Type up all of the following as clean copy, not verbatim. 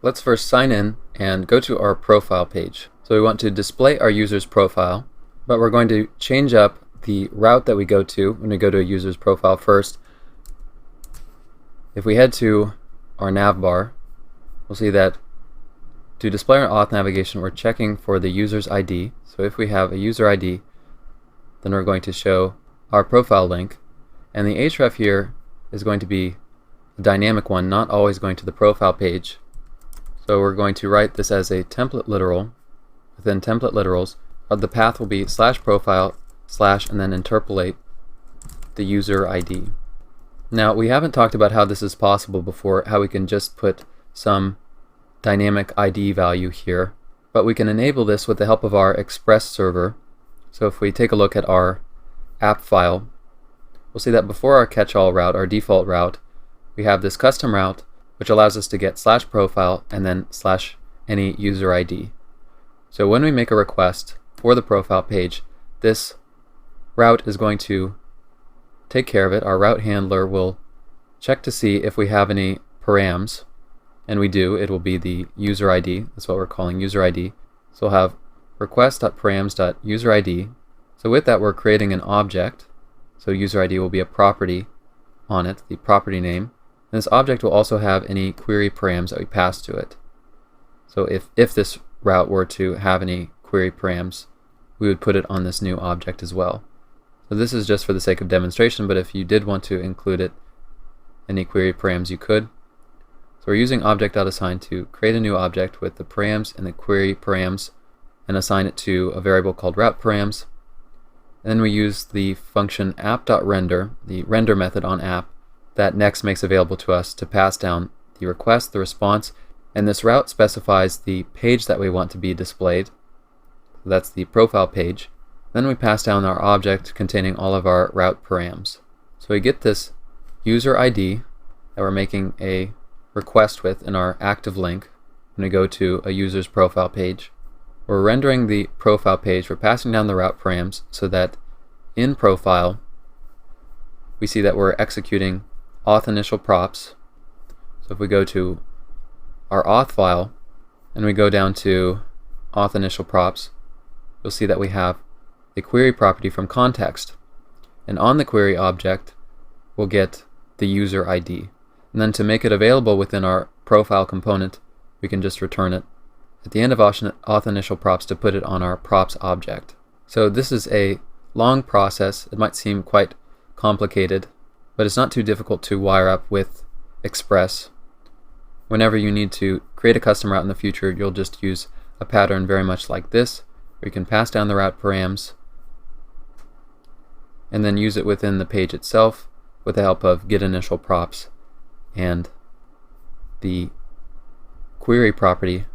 Let's first sign in and go to our profile page. So we want to display our user's profile, but we're going to change up the route that we go to when we go to a user's profile first. If we head to our nav bar, we'll see that to display our auth navigation, we're checking for the user's ID. So if we have a user ID, then we're going to show our profile link. And the href here is going to be a dynamic one, not always going to the profile page. So we're going to write this as a template literal. Within template literals, the path will be /profile/ and then interpolate the user ID. Now, we haven't talked about how this is possible before, how we can just put some dynamic ID value here, but we can enable this with the help of our Express server. So if we take a look at our app file, we'll see that before our catch-all route, our default route, we have this custom route which allows us to get /profile and then /any user ID. So when we make a request for the profile page, this route is going to take care of it. Our route handler will check to see if we have any params, and we do. It will be the user ID. That's what we're calling user ID. So we'll have request.params.user_ID. So with that, we're creating an object. So user ID will be a property on it, the property name. And this object will also have any query params that we pass to it. So if this route were to have any query params, we would put it on this new object as well. So this is just for the sake of demonstration, but if you did want to include it, any query params, you could. So we're using object.assign to create a new object with the params and the query params and assign it to a variable called route params. And then we use the function app.render, the render method on app, that Next makes available to us to pass down the request, the response, and this route specifies the page that we want to be displayed. So that's the profile page. Then we pass down our object containing all of our route params. So we get this user ID that we're making a request with in our active link when we go to a user's profile page. We're rendering the profile page, we're passing down the route params so that in profile we see that we're executing auth initial props. So if we go to our auth file and we go down to auth initial props, you'll see that we have the query property from context. And on the query object, we'll get the user ID. And then to make it available within our profile component, we can just return it at the end of auth initial props to put it on our props object. So this is a long process. It might seem quite complicated, but it's not too difficult to wire up with Express. Whenever you need to create a custom route in the future, you'll just use a pattern very much like this, where you can pass down the route params and then use it within the page itself with the help of getInitialProps and the query property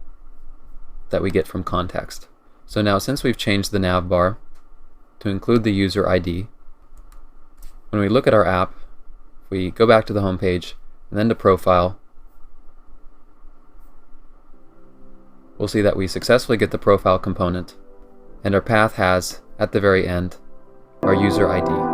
that we get from context. So now, since we've changed the nav bar to include the user ID, when we look at our app, we go back to the home page and then to profile, we'll see that we successfully get the profile component, and our path has, at the very end, our user ID.